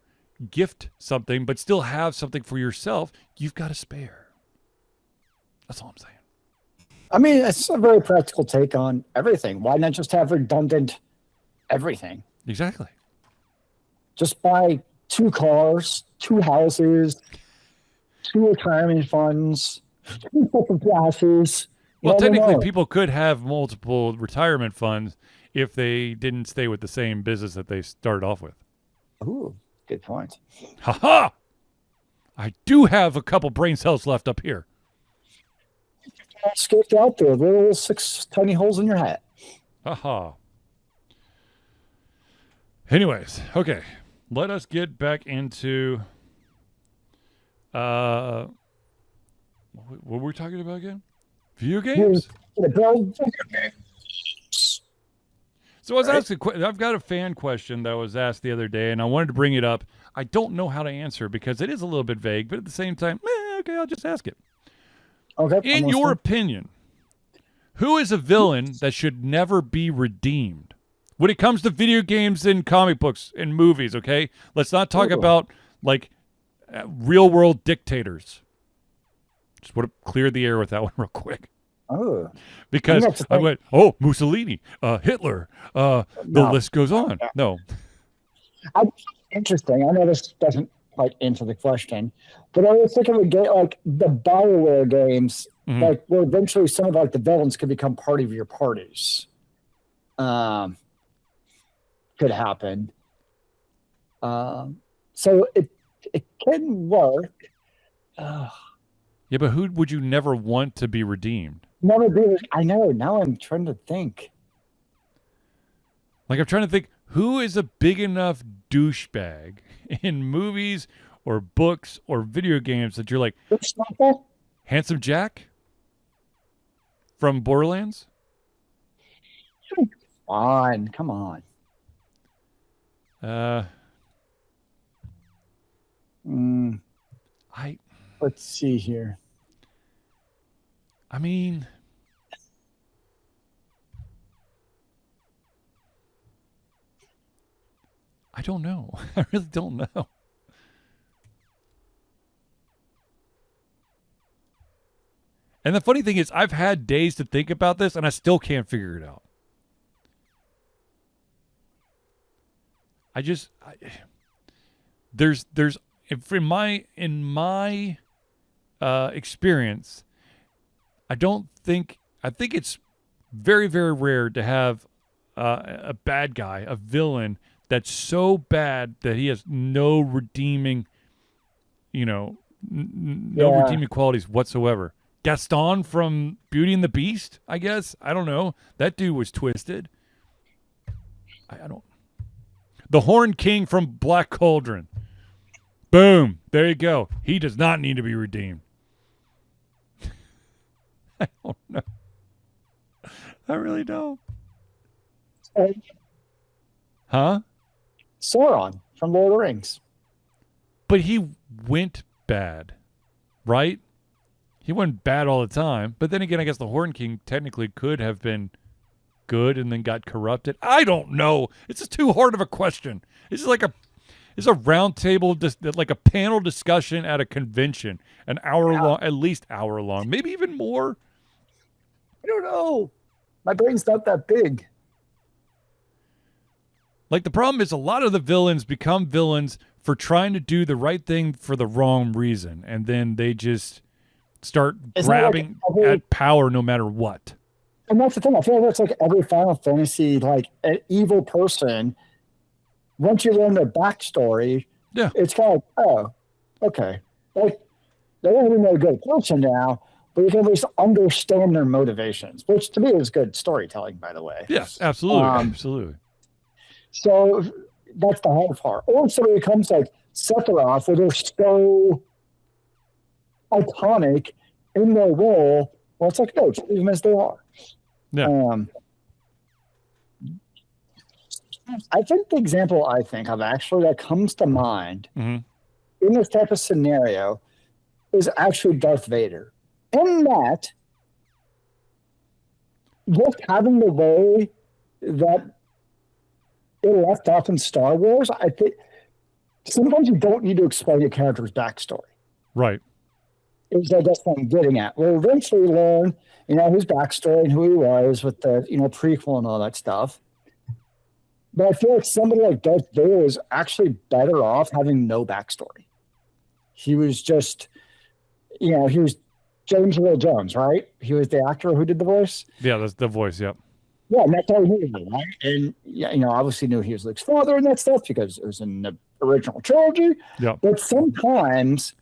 gift something but still have something for yourself, you've got a spare. That's all I'm saying. I mean, it's a very practical take on everything. Why not just have redundant everything? Exactly. Just buy 2 cars, 2 houses, 2 retirement funds, 2 different classes. Well, technically, people could have multiple retirement funds if they didn't stay with the same business that they started off with. Ooh, good point. Ha-ha! I do have a couple brain cells left up here. Scoped out there, little 6 tiny holes in your hat. Ha-ha. Anyways, okay. Let us get back into... what were we talking about again? Video games? So I was asking, I've got a fan question that was asked the other day, and I wanted to bring it up. I don't know how to answer because it is a little bit vague, but at the same time, okay, I'll just ask it. Okay. In your opinion, who is a villain that should never be redeemed? When it comes to video games and comic books and movies, okay? Let's not talk about, real-world dictators. Just want to clear the air with that one real quick. Oh. Because I went, Mussolini, Hitler, the list goes on. No. Interesting. I know this doesn't answer the question, but I was thinking of a game like the BioWare games, where eventually some of the villains could become part of your parties. could happen. So it can work. Yeah, but who would you never want to be redeemed? Never be. I know. Now I'm trying to think. Like, I'm trying to think, who is a big enough douchebag in movies or books or video games that you're like, Handsome Jack from Borderlands? Fine, come on. Let's see here. I mean, I don't know. I really don't know. And the funny thing is, I've had days to think about this, and I still can't figure it out. There's in my experience, I think it's very, very rare to have a bad guy, a villain that's so bad that he has no redeeming, no redeeming qualities whatsoever. Gaston from Beauty and the Beast, I guess. I don't know. That dude was twisted. I don't. The Horn King from Black Cauldron. Boom. There you go. He does not need to be redeemed. I don't know. I really don't. Huh? Sauron from Lord of the Rings. But he went bad, right? He went bad all the time. But then again, I guess the Horn King technically could have been good and then got corrupted. I don't know. It's just too hard of a question. It's a round table, like a panel discussion at a convention, an hour long, at least hour long, maybe even more. I don't know. My brain's not that big. Like, the problem is a lot of the villains become villains for trying to do the right thing for the wrong reason, and then they just start grabbing at power no matter what. And that's the thing. I feel like that's like every Final Fantasy, like an evil person. Once you learn their backstory, it's kind of like, oh, okay. Like, they're not even a good person now, but you can at least understand their motivations, which to me is good storytelling, by the way. Yes, absolutely. Absolutely. So that's the hard part. Or somebody becomes like Sephiroth, where they're so iconic in their role. Well, it's like, no, treat them as they are. Yeah. I think the example of actually that comes to mind in this type of scenario is actually Darth Vader. In that, just having the way that it left off in Star Wars, I think sometimes you don't need to explain your character's backstory. Right. Is I guess what I'm getting at. We'll eventually learn, his backstory and who he was with the, prequel and all that stuff. But I feel like somebody like Darth Vader is actually better off having no backstory. He was just, he was James Earl Jones, right? He was the actor who did the voice. Yeah, that's the voice. Yep. Yeah, and that's all he knew, right? And obviously knew he was Luke's father and that stuff because it was in the original trilogy. Yeah. But sometimes,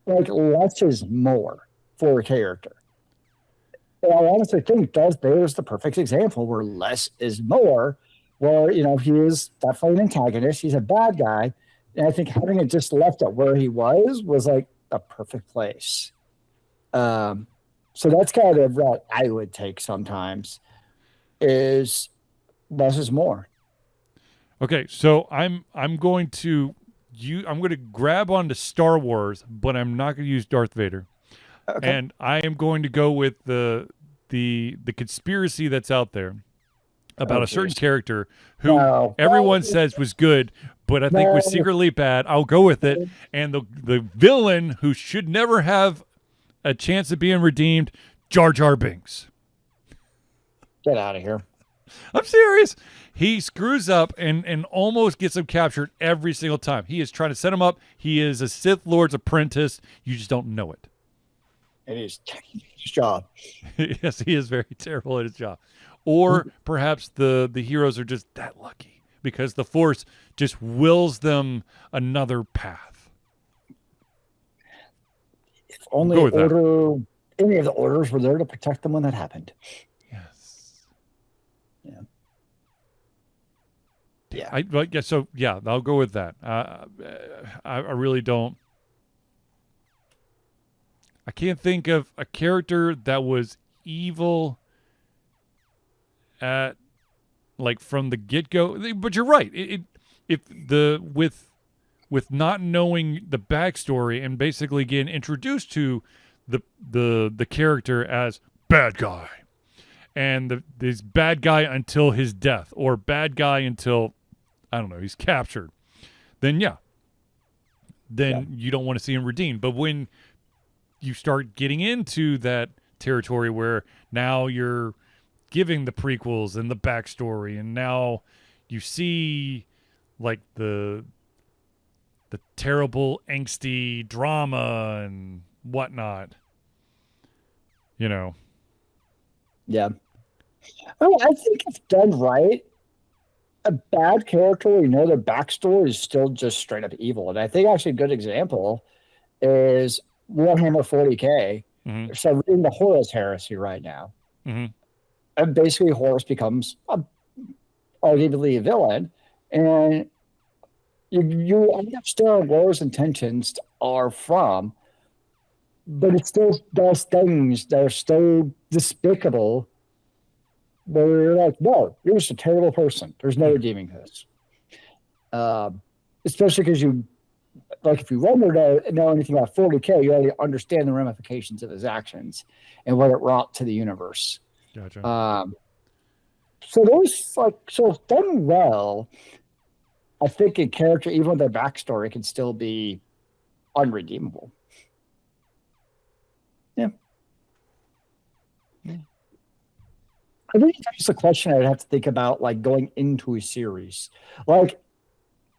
like, less is more for a character. And I honestly think Darth Vader is the perfect example where less is more. Where, he is definitely an antagonist. He's a bad guy. And I think having it just left at where he was like a perfect place. So that's kind of what I would take sometimes is less is more. Okay, so I'm going to grab onto Star Wars, but I'm not going to use Darth Vader. Okay. And I am going to go with the conspiracy that's out there about a certain character who everyone says was good, but I think was secretly bad. I'll go with it. And the villain who should never have a chance of being redeemed, Jar Jar Binks. Get out of here. I'm serious. He screws up and almost gets him captured every single time. He is trying to set him up. He is a Sith Lord's apprentice. You just don't know it. It is his job. Yes, he is very terrible at his job. Or perhaps the heroes are just that lucky. because the Force just wills them another path. If only Go with that. any of the orders were there to protect them when that happened. Yes. Yeah. Yeah. I'll go with that. I really don't. I can't think of a character that was evil at like from the get-go. But you're right. With not knowing the backstory and basically getting introduced to the character as bad guy, and this bad guy until his death, or bad guy until, I don't know, he's captured, then you don't want to see him redeemed. But when you start getting into that territory where now you're giving the prequels and the backstory, and now you see like the terrible angsty drama and whatnot, Yeah. Oh, I think if done right, a bad character, their backstory is still just straight up evil. And I think actually a good example is Warhammer 40K. Mm-hmm. So reading the Horus heresy right now. Mm-hmm. And basically Horus becomes arguably a villain. And you understand where his intentions are from, but it still does things that are so despicable where you're like, no, you're just a terrible person. There's no redeeming this. Especially because if you want to know anything about 40K, you already understand the ramifications of his actions and what it wrought to the universe. Gotcha. So if done well, I think a character, even with their backstory, can still be unredeemable. Yeah. I think that's a question I'd have to think about, like going into a series. Like,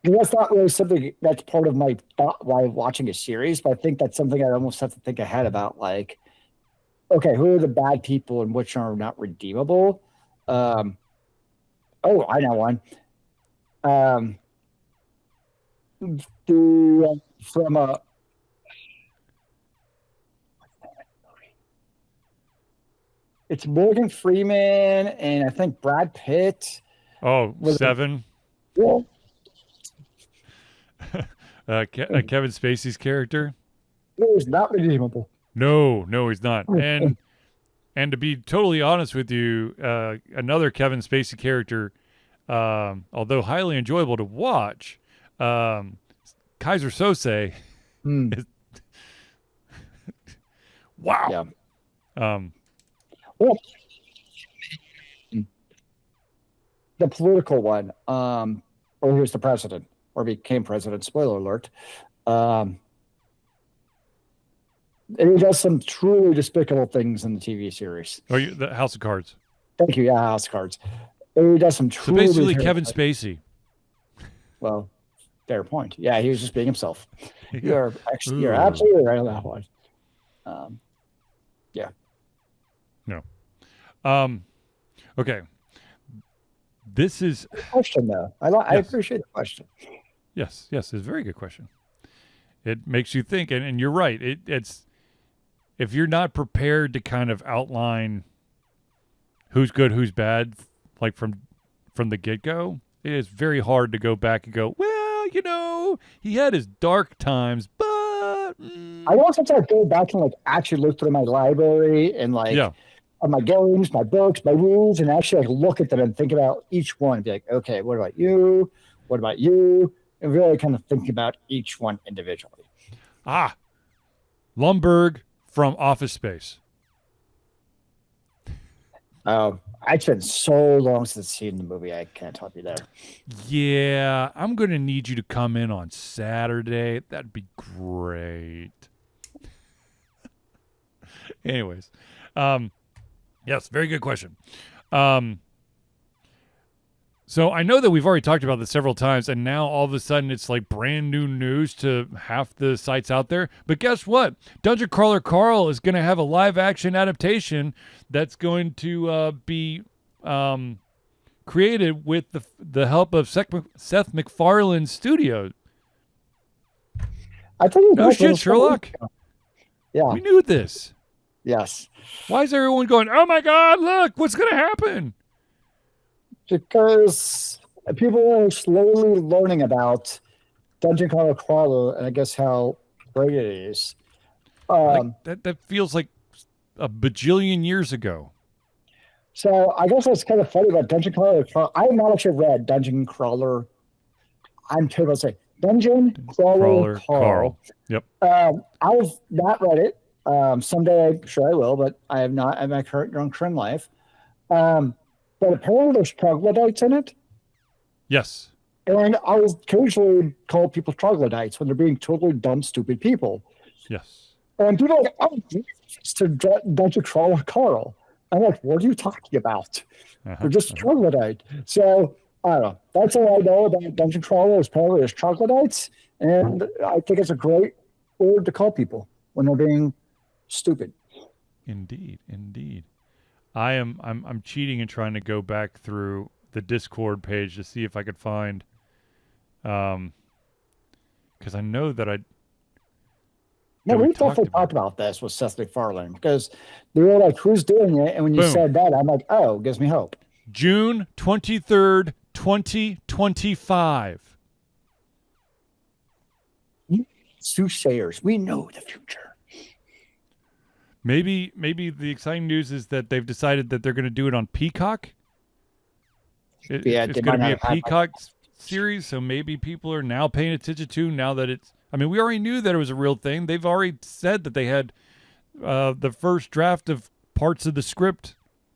that's not really something that's part of my thought while watching a series, but I think that's something I almost have to think ahead about. Like, okay, who are the bad people and which are not redeemable? I know one. It's Morgan Freeman and I think Brad Pitt. Oh, Seven. Well, Kevin Spacey's character. He's not redeemable. No, he's not. And to be totally honest with you, another Kevin Spacey character, although highly enjoyable to watch, Kaiser Sose. Is, wow. Yeah. The political one, or who's the president, or became president, spoiler alert. And he does some truly despicable things in the TV series. Oh, the House of Cards. Thank you, yeah, House of Cards. And he does some truly... So basically Kevin Spacey. Well, fair point. Yeah, he was just being himself. You're absolutely right on that one. Yeah. No. Okay. This is good question, though. I appreciate the question. Yes, it's a very good question. It makes you think, and you're right. It's if you're not prepared to kind of outline who's good, who's bad, like from the get-go, it is very hard to go back and go, well, he had his dark times, but I also try to go back and like actually look through my library and my games, my books, my rules, and actually like look at them and think about each one. Be like, okay, what about you? What about you? And really kind of think about each one individually. Lumbergh from Office Space. It's been so long since I've seen the movie, I can't help you there. Yeah, I'm going to need you to come in on Saturday. That'd be great. Anyways, yes, very good question. So I know that we've already talked about this several times, and now all of a sudden it's like brand new news to half the sites out there. But guess what? Dungeon Crawler Carl is going to have a live action adaptation that's going to be created with the help of Seth MacFarlane's studio. I think No shit, Sherlock. Yeah. We knew this. Yes. Why is everyone going, oh my God, look, what's going to happen? Because people are slowly learning about Dungeon Crawler and I guess how great it is. That feels like a bajillion years ago. So I guess what's kind of funny about Dungeon Crawler, I have not actually read Dungeon Crawler. I'm terrible to say Dungeon Crawler Carl. Yep. I've not read it. Someday I'm sure I will, but I have not in my current drunk life. But apparently there's troglodytes in it. Yes. And I will occasionally call people troglodytes when they're being totally dumb, stupid people. Yes. And people are like, oh, it's to Dungeon Crawler Carl. I'm like, what are you talking about? They're just troglodyte. So, I don't know. That's all I know about Dungeon Crawler is apparently there's troglodytes. And I think it's a great word to call people when they're being stupid. Indeed. I'm cheating and trying to go back through the Discord page to see if I could find, because I know that I. No, we definitely talked about this with Seth MacFarlane because they were like, "Who's doing it?" And when you said that, I'm like, "Oh, gives me hope." June 23rd, 2025. Soothsayers, we know the future. Maybe the exciting news is that they've decided that they're going to do it on Peacock. It's going to be a Peacock series, so maybe people are now paying attention to now that it's. I mean, we already knew that it was a real thing. They've already said that they had the first draft of parts of the script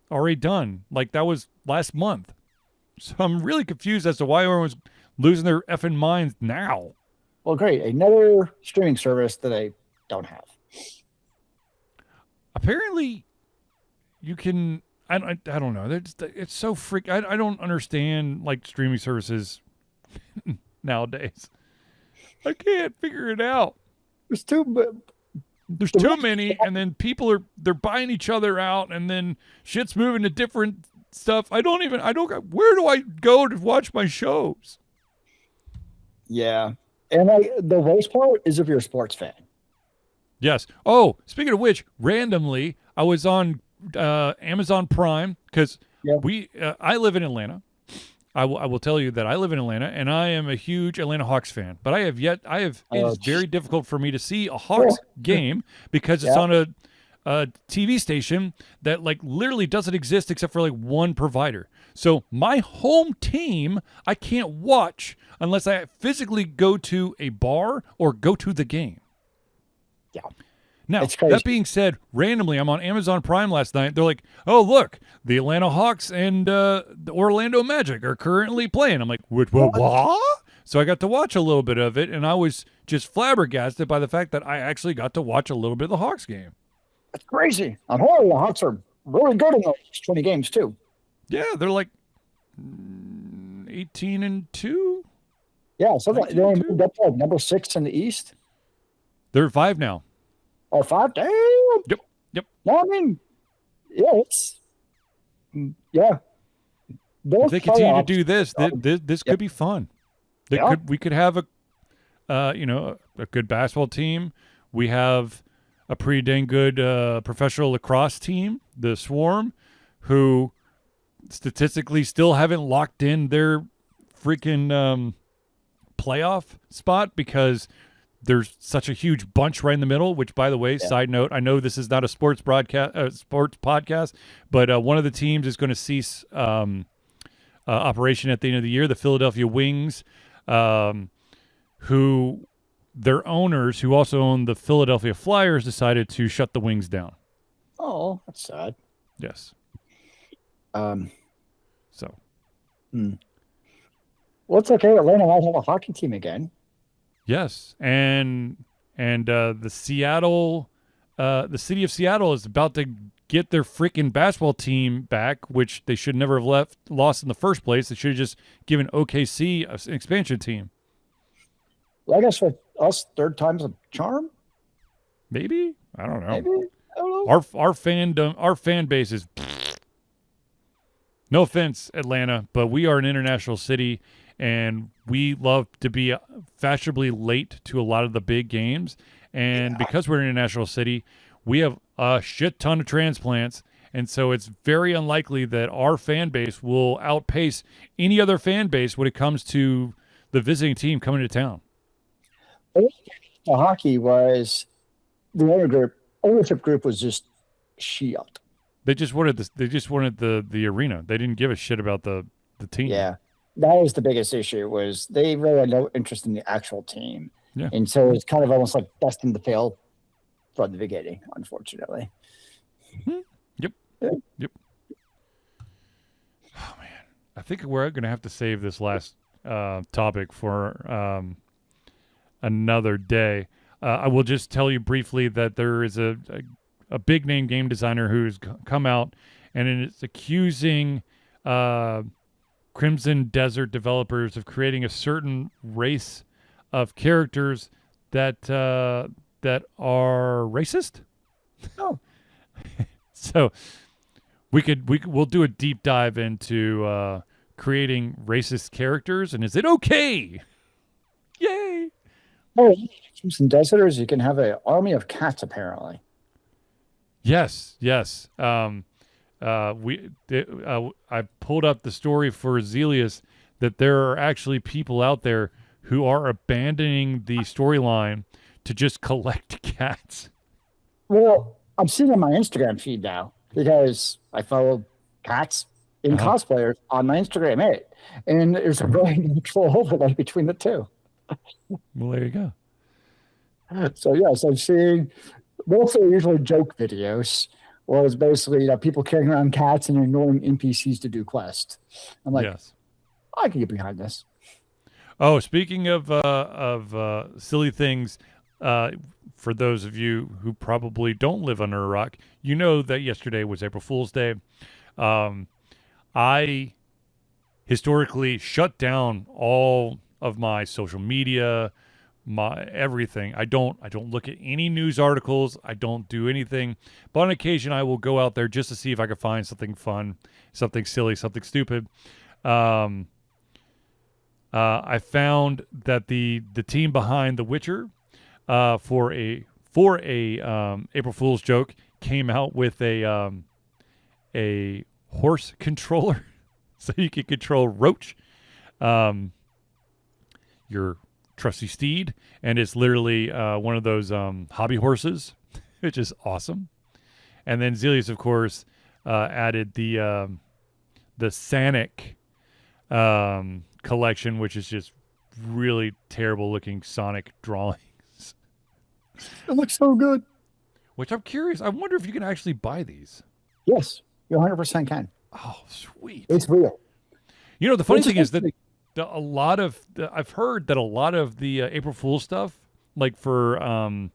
already done. Like, that was last month. So I'm really confused as to why everyone's losing their effing minds now. Well, great. Another streaming service that I don't have. Apparently, you can... I don't know. It's so freak... I don't understand, like, streaming services nowadays. I can't figure it out. There's too many, and then they're buying each other out, and then shit's moving to different stuff. where do I go to watch my shows? Yeah. And the worst part is if you're a sports fan. Yes. Oh, speaking of which, randomly, I was on Amazon Prime because I live in Atlanta. I will tell you that I live in Atlanta, and I am a huge Atlanta Hawks fan. But it is very difficult for me to see a Hawks game because it's on a TV station that like literally doesn't exist except for like one provider. So my home team I can't watch unless I physically go to a bar or go to the game. Yeah. Now, that being said, randomly, I'm on Amazon Prime last night. They're like, oh, look, the Atlanta Hawks and the Orlando Magic are currently playing. I'm like, what? So I got to watch a little bit of it, and I was just flabbergasted by the fact that I actually got to watch a little bit of the Hawks game. That's crazy. On horror, the Hawks are really good in those 20 games, too. Yeah, they're like 18-2. Yeah, so they moved up to like number 6 in the East. They're 5 now. Oh, 5? Damn. Yep. No, I mean, it's if they continue to do this, this could be fun. We could have a good basketball team. We have a pretty dang good professional lacrosse team, the Swarm, who statistically still haven't locked in their freaking playoff spot because there's such a huge bunch right in the middle, which, by the way, side note, I know this is not a sports podcast, but one of the teams is going to cease operation at the end of the year, the Philadelphia Wings, who their owners, who also own the Philadelphia Flyers, decided to shut the Wings down. Oh, that's sad. Yes. Well, it's okay. Atlanta might have a hockey team again. Yes, and the city of Seattle is about to get their freaking basketball team back, which they should never have lost in the first place. They should have just given OKC an expansion team. Well, I guess for us, third time's a charm. Maybe, I don't know. Maybe, I don't know. Our fan base is No offense, Atlanta, but we are an international city, and we love to be fashionably late to a lot of the big games. And because we're an international city, we have a shit ton of transplants, and so it's very unlikely that our fan base will outpace any other fan base when it comes to the visiting team coming to town. The hockey was the ownership group was just shit. They just wanted this. They just wanted the arena. They didn't give a shit about the team. Yeah, that was the biggest issue. Was they really had no interest in the actual team, Yeah. and so it's kind of almost like destined to fail from the beginning, unfortunately. Yep. Yeah. Yep. Oh man, I think we're gonna have to save this last topic for another day. I will just tell you briefly that there is a big name game designer who's come out and is accusing Crimson Desert developers of creating a certain race of characters that that are racist. Oh, So we'll do a deep dive into creating racist characters, and is it okay? Yay! oh, some deserters. You can have an army of cats, apparently. Yes. I pulled up the story for Zealeus that there are actually people out there who are abandoning the storyline to just collect cats. Well, I'm seeing on my Instagram feed now because I follow cats and cosplayers on my Instagram, and there's a very natural overlay between the two. Well, there you go. So yes, I'm seeing mostly usually joke videos, where it's basically people carrying around cats and ignoring NPCs to do quests. I'm like, Yes. I can get behind this. Oh, speaking of silly things, for those of you who probably don't live under a rock, you know that yesterday was April Fool's Day. I historically shut down all of my social media, my everything. I don't look at any news articles. I don't do anything. But on occasion, I will go out there just to see if I can find something fun, something silly, something stupid. I found that the team behind The Witcher, for a April Fool's joke, came out with a horse controller, so you can control Roach, your trusty steed, and it's literally one of those hobby horses, which is awesome. And then Zealeus, of course, added the Sonic collection, which is just really terrible looking Sonic drawings. It looks so good. Which I'm curious. I wonder if you can actually buy these. Yes, you 100% can. Oh, sweet! It's real. You know, the funny thing is that I've heard that a lot of the April Fool's stuff, like for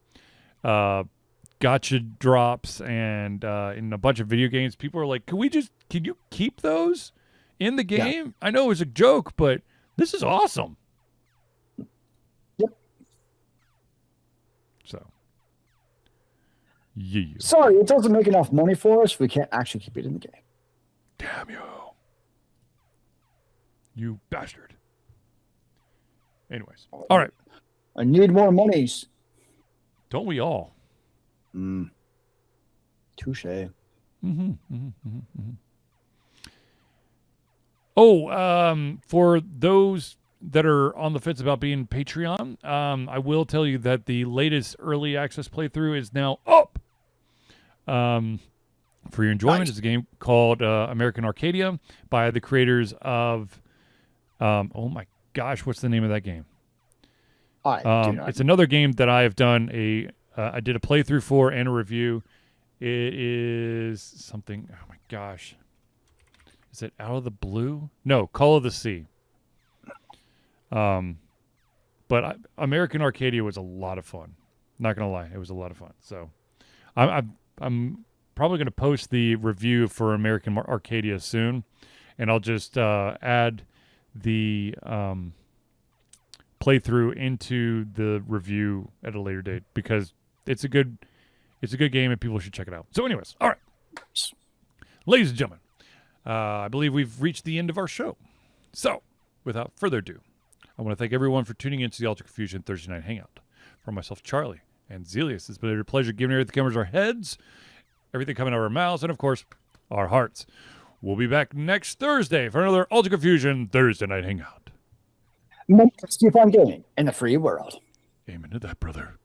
gotcha drops and in a bunch of video games, people are like, can you keep those in the game? Yeah. I know it was a joke, but this is awesome. Yep. So, yeah. Sorry, it doesn't make enough money for us. We can't actually keep it in the game. Damn you. You bastard. Anyways. All right. I need more monies. Don't we all? Touche. Oh, for those that are on the fence about being Patreon, I will tell you that the latest early access playthrough is now up. For your enjoyment, It's a game called American Arcadia by the creators of, oh my gosh, what's the name of that game? It's another game that I have done I did a playthrough for and a review. It is something, oh my gosh. Is it Out of the Blue? No, Call of the Sea. But American Arcadia was a lot of fun. Not gonna lie, it was a lot of fun. So, I'm probably gonna post the review for American Arcadia soon, and I'll just add the playthrough into the review at a later date because it's a good game and people should check it out. So, anyways, all right, ladies and gentlemen. I believe we've reached the end of our show. So, without further ado, I want to thank everyone for tuning into the Ultra Confusion Thursday Night Hangout. For myself, Charlie, and Zealeus, it's been a pleasure giving you the cameras our heads, everything coming out of our mouths, and of course, our hearts. We'll be back next Thursday for another Ultra Confusion Thursday Night Hangout. Let's keep on gaming in the free world. Amen to that, brother.